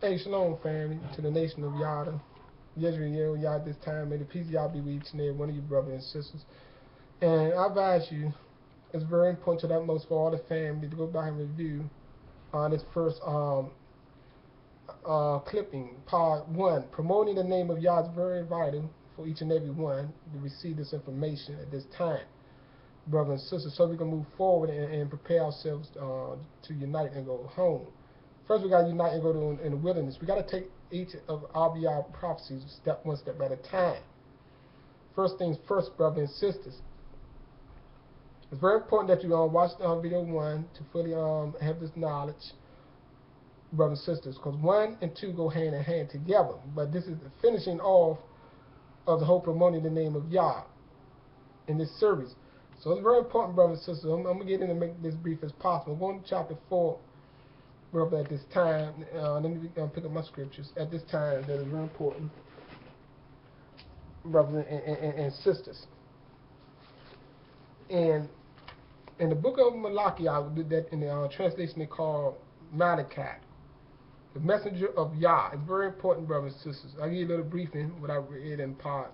Hey, shalom, family, to the nation of Yada, Yisrael, Yada, this time. May the peace of Yah be with each and every one of you brothers and sisters. And I advise you, it's very important to the utmost for all the family to go back and review this first clipping, part one. Promoting the name of Yah is very vital for each and every one to receive this information at this time, brothers and sisters, so we can move forward and prepare ourselves to unite and go home. First, we got to unite and go to in the wilderness. We got to take each of our prophecies one step at a time. First things first, brothers and sisters. It's very important that you watch video one to fully have this knowledge, brothers and sisters, because 1 and 2 go hand in hand together. But this is the finishing off of the whole promoting the name of Yah in this series. So it's very important, brothers and sisters. I'm going to get in and make this brief as possible. I'm going to chapter 4. Brother, at this time, let me pick up my scriptures. At this time, that is very important, brothers and sisters. And in the book of Malachi, I did that in the translation they call Malachi, the messenger of Yah. It's very important, brothers and sisters. I'll give you a little briefing what I read in part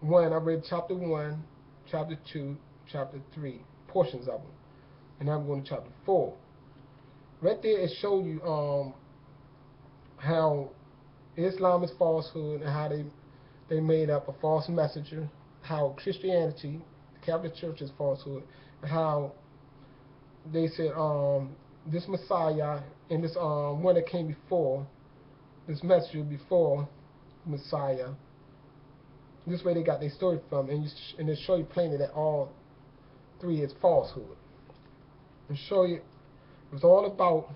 1. I read chapter 1, chapter 2, chapter 3, portions of them. And now I'm going to chapter 4. Right there, it showed you how Islam is falsehood and how they made up a false messenger, how Christianity, the Catholic Church, is falsehood, and how they said this Messiah and this one that came before, this messenger before Messiah, this way they got their story from, and they show you plainly that all three is falsehood. And show you it was all about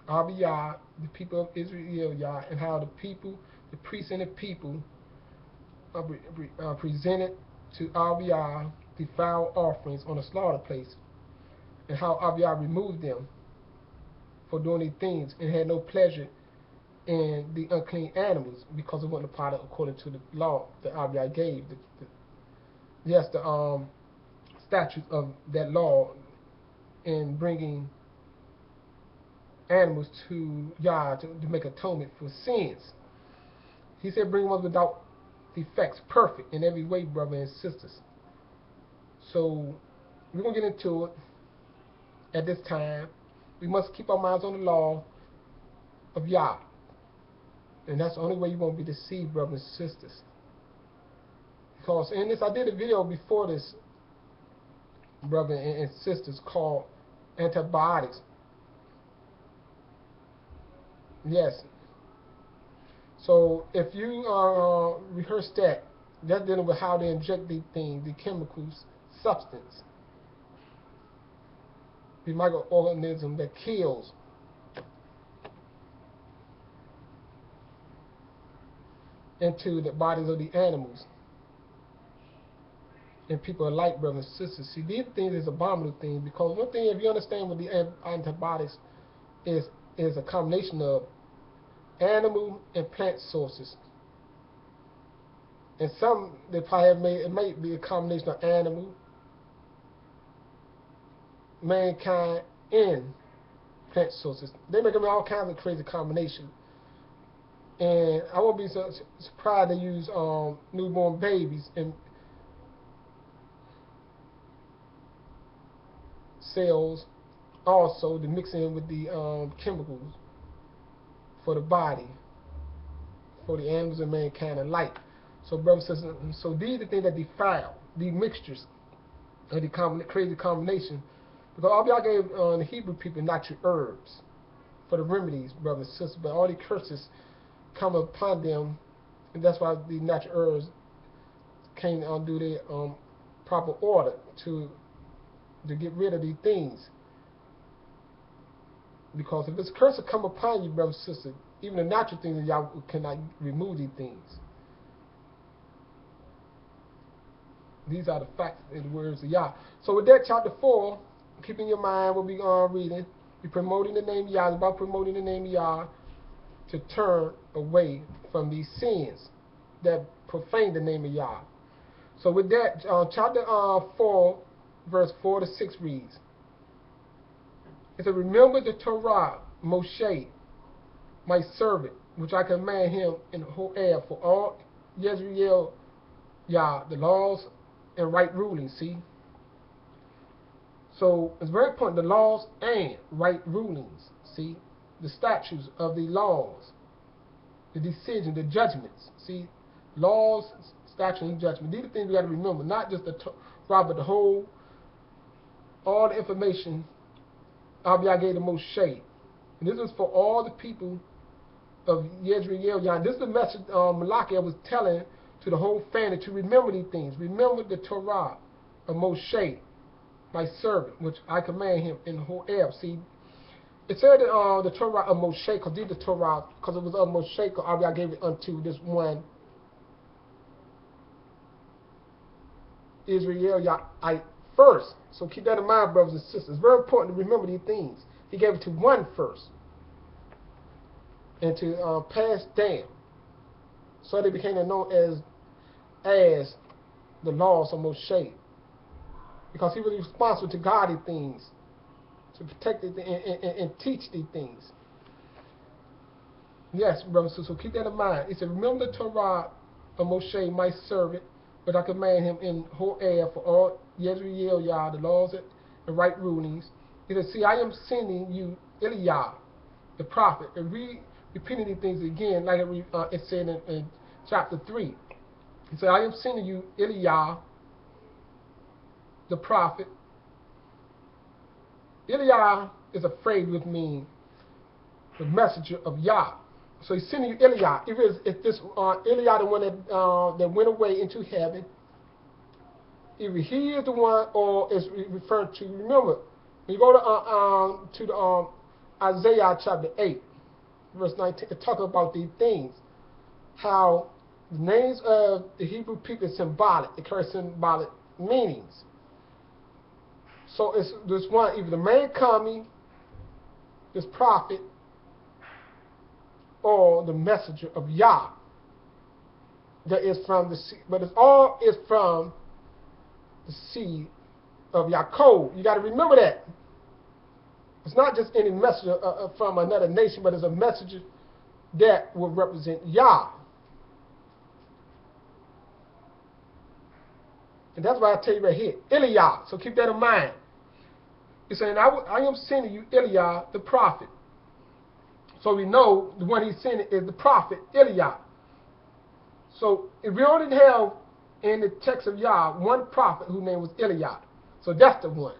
Abiyah, the people of Israel, Yah, and how the people, the priests and the people presented to Abiyah defiled offerings on a slaughter place, and how Abiyah removed them for doing these things and had no pleasure in the unclean animals because it wasn't a part of according to the law that Abiyah gave. The statutes of that law in bringing animals to Yah to make atonement for sins. He said bring ones without defects, perfect in every way, brothers and sisters. So we're going to get into it at this time. We must keep our minds on the law of Yah. And that's the only way you won't be deceived, brothers and sisters. Because in this, I did a video before this, brothers and sisters, called Antibiotics. Yes. So if you rehearse that, that's dealing with how they inject the thing, the chemicals, substance, the microorganism that kills. Into the bodies of the animals. And people alike, brothers and sisters. See, these things is abominable things, because one thing, if you understand what the antibiotics is a combination of animal and plant sources. And some they probably have made, it might be a combination of animal, mankind, and plant sources. They make them all kinds of crazy combinations. And I won't be so surprised they use newborn babies and cells also to mix in with the chemicals for the body, for the animals and mankind alike. So, brothers and sisters, so these are the things that defile, these mixtures of the crazy combination. Because all y'all gave the Hebrew people natural herbs for the remedies, brothers and sisters, but all the curses come upon them, and that's why the natural herbs can't do their proper order to get rid of these things. Because if this curse will come upon you, brothers and sisters, even the natural things, y'all cannot remove these things. These are the facts and the words of Yah. So with that, chapter 4, keep in your mind, we'll be reading. We're promoting the name of Yah. It's about promoting the name of Yah to turn away from these sins that profane the name of Yah. So with that, chapter 4, verse 4 to 6 reads, it says, remember the Torah, Moshe, my servant, which I command him in Horeb for all Yezreel, Yah, the laws and right rulings. See? So it's very important, the laws and right rulings. See? The statutes of the laws, the decisions, the judgments. See? Laws, statutes, and judgment. These are things we got to remember, not just the Torah, but the whole, all the information Abiyah gave to Moshe. And this is for all the people of Yezreel. This is the message Malachi was telling to the whole family to remember these things. Remember the Torah of Moshe, my servant, which I command him in Horeb. See, it said the Torah of Moshe, because these are the Torah, because it was of Moshe, because Abiyah gave it unto this one Israel first. So keep that in mind, brothers and sisters. It's very important to remember these things. He gave it to one first, and to pass down. So they became known as the laws of Moshe, because he was responsible to guard these things, to protect it and teach these things. Yes, brothers and sisters, so keep that in mind. He said, remember the Torah of Moshe, my servant, but I command him in Horeb for all Yezreel, Yah, the laws and right rulings. He said, see, I am sending you Eliah, the prophet, and repeating these things again, like it said in chapter 3. He said, I am sending you Eliah, the prophet. Eliah is a phrase which means the messenger of Yah. So he's sending you Eliah. If this Eliah, the one that went away into heaven, either he is the one or is referred to. Remember, when you go to Isaiah chapter 8, verse 19, it talks about these things, how the names of the Hebrew people is symbolic. It carries symbolic meanings. So it's this one, either the man coming, this prophet, or the messenger of Yah, that is from the seed, but it all is from the seed of Yaakov. You got to remember that. It's not just any messenger from another nation, but it's a messenger that will represent Yah. And that's why I tell you right here, Eliah. So keep that in mind. He's saying, I am sending you Eliah, the prophet. So we know the one he's sending is the prophet, Eliah. So if we only have in the text of Yah one prophet whose name was Eliah, so that's the one.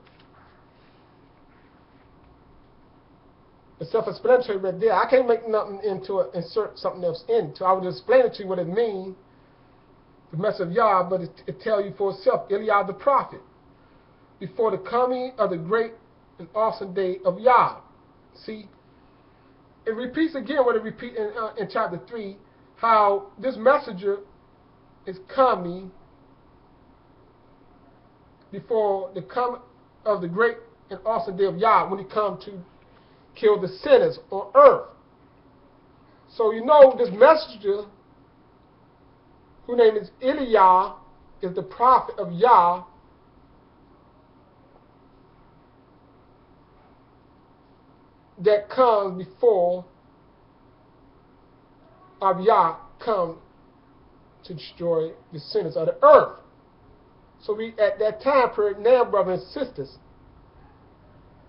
It's self-explanatory right there. I can't make nothing into it, insert something else into it. I will just explain it to you what it means, the message of Yah, but it tells you for itself, Eliah the prophet, before the coming of the great and awesome day of Yah. See? It repeats again what it repeats in chapter 3, how this messenger is coming before the coming of the great and awesome day of Yah, when he comes to kill the sinners on earth. So you know this messenger, whose name is Eliah, is the prophet of Yah, that comes before Abiyah come to destroy the sinners of the earth. So we at that time period now, brothers and sisters,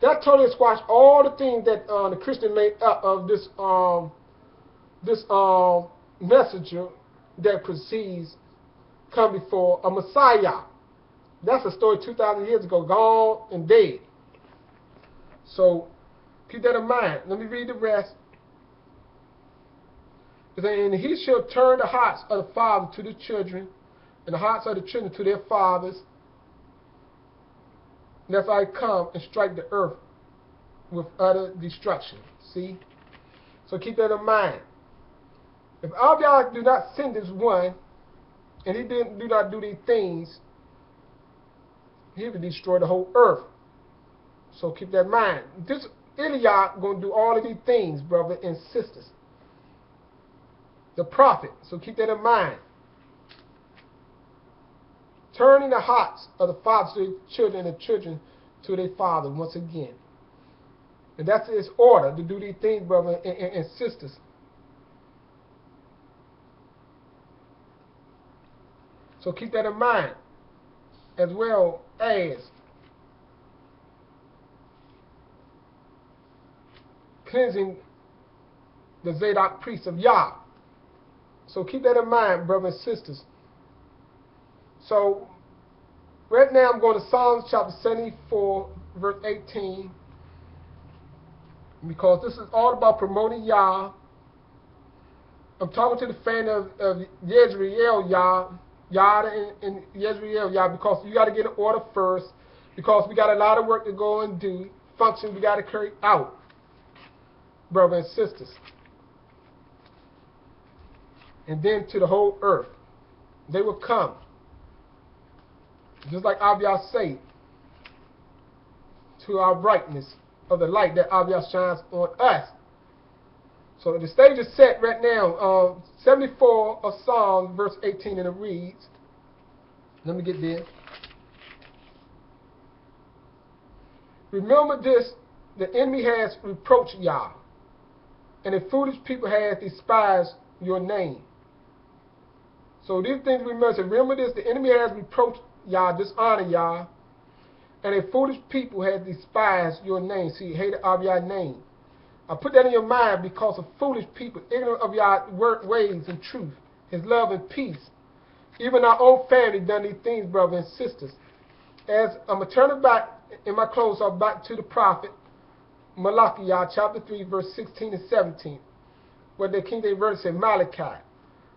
that totally squashed all the things that the Christian made up of this messenger that proceeds come before a Messiah. That's a story 2,000 years ago, gone and dead. So keep that in mind. Let me read the rest. And he shall turn the hearts of the fathers to the children, and the hearts of the children to their fathers, lest I come and strike the earth with utter destruction. See? So keep that in mind. If Abiyah do not send this one, and he do not do these things, he will destroy the whole earth. So keep that in mind. This Eliah going to do all of these things, brothers and sisters. The prophet. So keep that in mind. Turning the hearts of the fathers to their children and the children to their fathers once again. And that's his order to do these things, brothers and sisters. So keep that in mind, as well as cleansing the Zadok priest of Yah. So keep that in mind, brothers and sisters. So right now I'm going to Psalms chapter 74, verse 18, because this is all about promoting Yah. I'm talking to the fan of Yezreel Yah and Yezreel Yah, because you got to get in order first, because we got a lot of work to go and do, functions we got to carry out, brothers and sisters. And then to the whole earth. They will come. Just like Abiyah said, to our brightness of the light that Abiyah shines on us. So the stage is set right now. 74 of Psalms, verse 18, and it reads, let me get there. Remember this, the enemy has reproached Yah, and the foolish people have despised your name. So these things we must remember this, the enemy has reproached Yah, dishonor Yah, and a foolish people has despised your name. See, hated of your name. I put that in your mind because of foolish people, ignorant of your ways and truth, his love and peace. Even our own family done these things, brothers and sisters. As I'm going to turn it back in my close up back to the prophet Malachi, chapter 3, verse 16 and 17, where the King James Version said Malachi.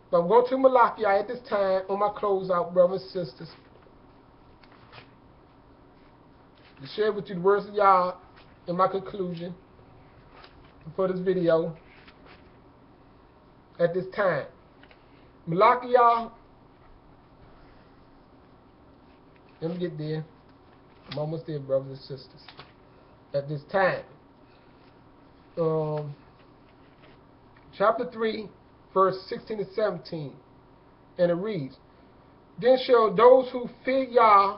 But I'm going to Malachi at this time on my closeout, brothers and sisters, to share with you the words of Yah in my conclusion for this video at this time. Malachi, let me get there. I'm almost there, brothers and sisters. At this time. Chapter 3, verse 16 and 17. And it reads, Then shall those who fear Yah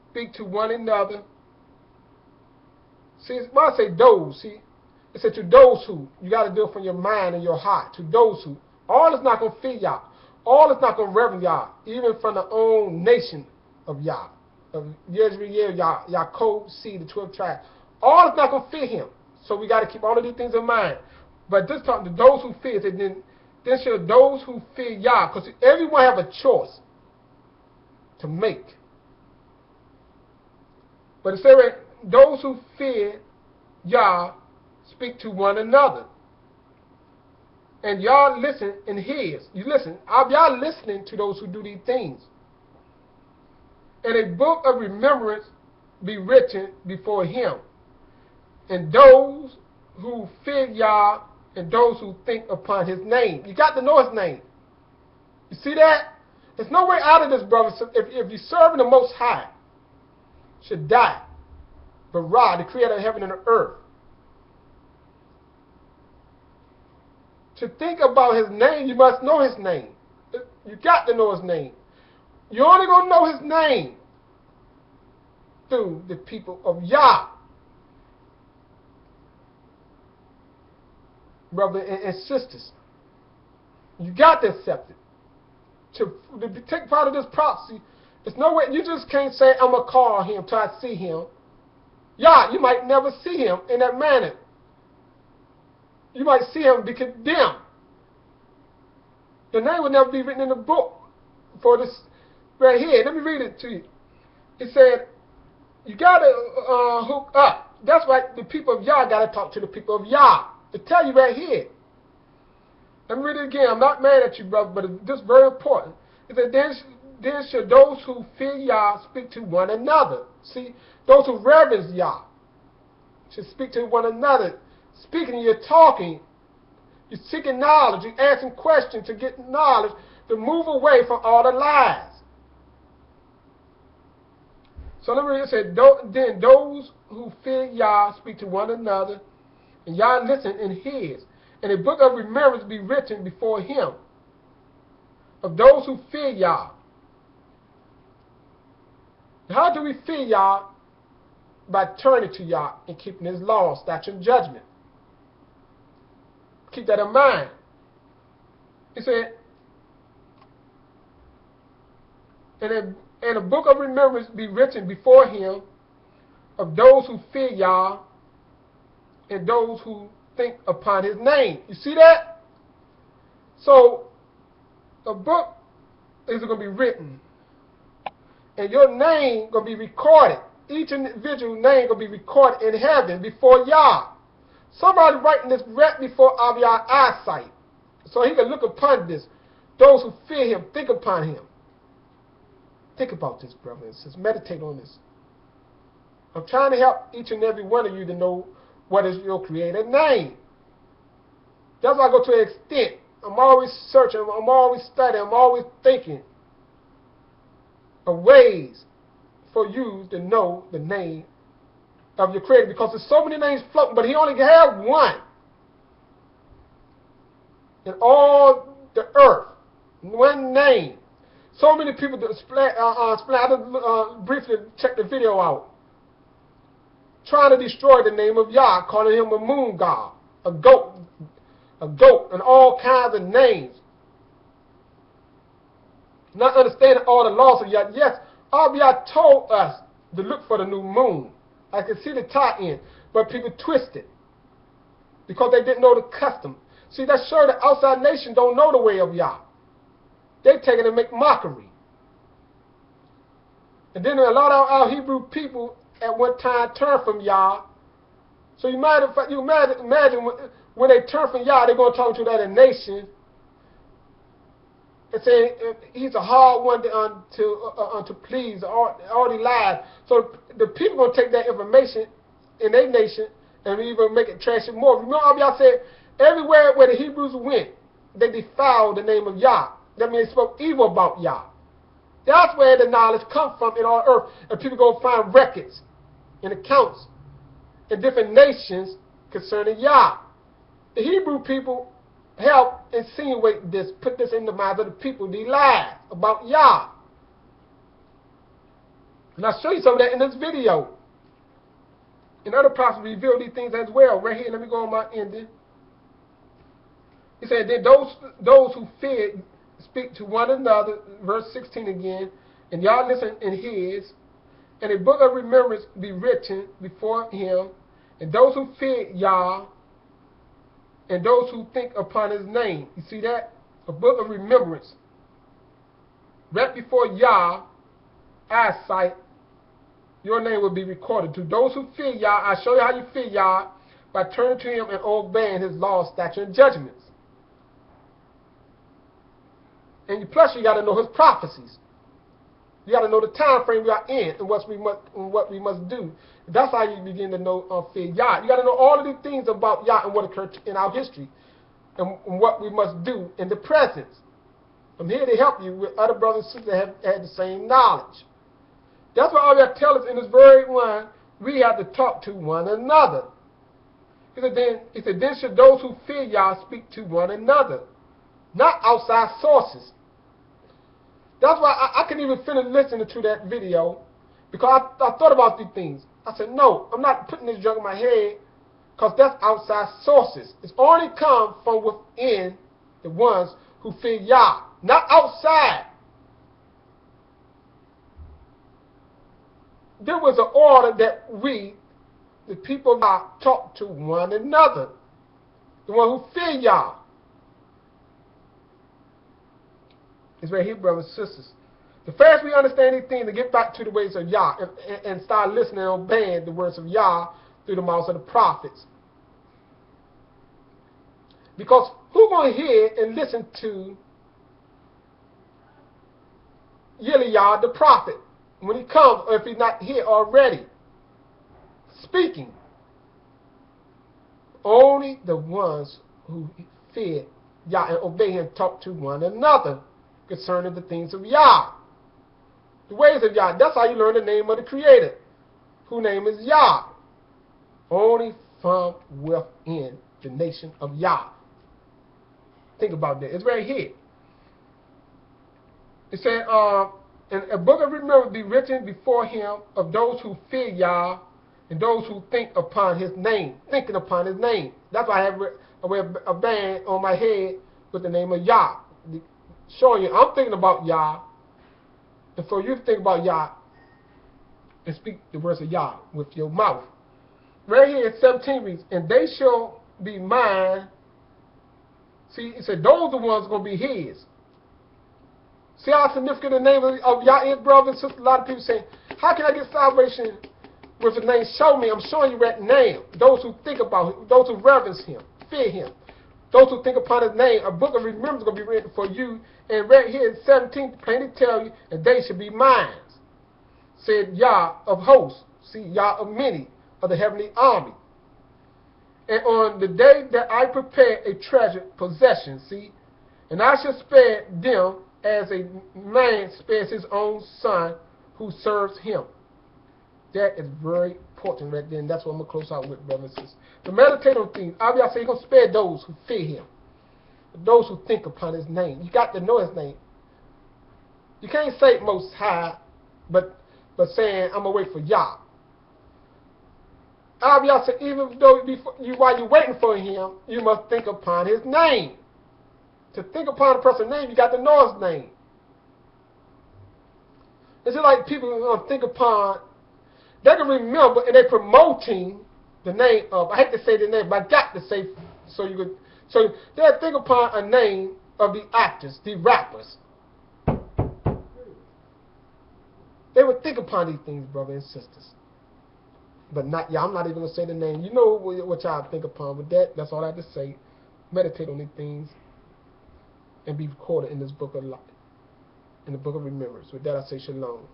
speak to one another. See, when I say those, see, it said to those who. You got to do it from your mind and your heart. To those who. All is not going to fear Yah. All is not going to reverence Yah. Even from the own nation of Yah. Of Yezreel Yah, Yaakov seed, the 12 tribes. All is not going to fear him. So we got to keep all of these things in mind. But this time, to those who fear, then shall those who fear Yah, because everyone have a choice to make. But it says, those who fear Yah speak to one another. And y'all listen and hears. You listen. Y'all listening to those who do these things. And a book of remembrance be written before him. And those who fear Yah and those who think upon his name. You got to know his name. You see that? There's no way out of this, brothers. If you're serving the Most High, should die. But Ra, the creator of heaven and the earth. To think about his name, you must know his name. You got to know his name. You're only going to know his name through the people of Yah. Brothers and sisters, you got to accept it. To take part of this prophecy, there's no way, you just can't say, I'm going to call him till I see him. Yah, you might never see him in that manner. You might see him be condemned. The name will never be written in the book for this right here. Let me read it to you. It said, you got to hook up. That's why the people of Yah got to talk to the people of Yah. To tell you right here. Let me read it again. I'm not mad at you, brother, but this is very important. It said, then shall those who fear Yah speak to one another. See, those who reverence Yah should speak to one another. Speaking, you're talking. You're seeking knowledge. You're asking questions to get knowledge, to move away from all the lies. So let me read it. It said, then those who fear Yah speak to one another, and Yah listen and hears. And a book of remembrance be written before him of those who fear Yah. How do we fear Yah? By turning to Yah and keeping his law, statute, and judgment. Keep that in mind. He said, and a book of remembrance be written before him of those who fear Yah and those who think upon his name. You see that? So a book is going to be written, and your name going to be recorded. Each individual name going to be recorded in heaven before Yah. Somebody writing this right before our eyesight, so he can look upon this. Those who fear him, think upon him. Think about this, brothers and sisters. Meditate on this. I'm trying to help each and every one of you to know what is your Creator's name. That's why I go to an extent. I'm always searching. I'm always studying. I'm always thinking of ways for you to know the name of your Creator, because there's so many names floating, but he only had one in all the earth. One name. So many people I just briefly check the video out, trying to destroy the name of Yah, calling him a moon god, a goat, and all kinds of names. Not understanding all the laws of Yah. Yes, Yah told us to look for the new moon. I can see the tie-in, but people twist it because they didn't know the custom. See, that's sure the outside nation don't know the way of Yah. They take it and make mockery. And then a lot of our Hebrew people at one time turned from Yah. So you imagine when they turn from Yah, they're going to talk to that nation and say he's a hard one to please, all he lies. So the people going to take that information in their nation and even make it trash it more. Remember, Yah said everywhere where the Hebrews went, they defiled the name of Yah. That means they spoke evil about Yah. That's where the knowledge comes from in all earth. And people go find records and accounts in different nations concerning Yah. The Hebrew people help insinuate this, put this in the minds of the people, these lies about Yah. And I'll show you some of that in this video. And other prophets reveal these things as well. Right here, let me go on my ending. He said, then those who feared speak to one another, verse 16 again, and y'all listen in his, and a book of remembrance be written before him, and those who fear Yah, and those who think upon his name. You see that? A book of remembrance. Right before Yah, eyesight, your name will be recorded. To those who fear Yah, I show you how you fear Yah by turning to him and obeying his laws, statutes, and judgments. And plus, you got to know his prophecies. You got to know the time frame we are in and what we must do. That's how you begin to know fear Yah. You got to know all of these things about Yah and what occurred in our history and what we must do in the present. I'm here to help you with other brothers and sisters that have had the same knowledge. That's why Allah tells us in this very one, we have to talk to one another. He said, then should those who fear Yah speak to one another, not outside sources. That's why I couldn't even finish listening to that video, because I thought about these things. I said, no, I'm not putting this junk in my head, because that's outside sources. It's only come from within the ones who fear Yah, not outside. There was an order that we, the people of Yah, talk to one another, the one who fear Yah. It's right here, brothers and sisters. The first we understand these things, to get back to the ways of Yah and start listening and obeying the words of Yah through the mouths of the prophets. Because who's going to hear and listen to Yah the prophet when he comes, or if he's not here already speaking? Only the ones who fear Yah and obey him talk to one another concerning the things of Yah, the ways of Yah. That's how you learn the name of the Creator, whose name is Yah. Only from within the nation of Yah. Think about that. It's right here. It said, and a book of remembrance be written before him of those who fear Yah and those who think upon his name. Thinking upon his name. That's why I have a band on my head with the name of Yah. Showing you, I'm thinking about Yah, And for you to think about Yah and speak the words of Yah with your mouth. Right here in 17 reads, and they shall be mine. See, it said those are the ones going to be his. See how significant the name of Yah is, brothers and sisters? A lot of people say, how can I get salvation with the name? Show me. I'm showing you right now. Those who think about him, those who reverence him, fear him, those who think upon his name, a book of remembrance is going to be written for you. And right here in 17, plainly tell you, and they should be mine. Said Yah of hosts. See, Yah of many of the heavenly army. And on the day that I prepare a treasured possession, see, and I shall spare them as a man spares his own son who serves him. That is very important right there, and that's what I'm going to close out with, brothers and sisters. To meditate on things, I'll say he's going to spare those who fear him, those who think upon his name. You got to know his name. You can't say Most High, but saying, I'm going to wait for Yah. I'll say, even though while you're waiting for him, you must think upon his name. To think upon a person's name, you got to know his name. It's just like people think upon, they can remember and they're promoting the name of, I hate to say the name, but I got to say, so they'll think upon a name of the actors, the rappers. They would think upon these things, brothers and sisters. But not, I'm not even going to say the name. You know what y'all think upon. But that's all I have to say. Meditate on these things and be recorded in this book of life, in the book of remembrance. With that, I say shalom.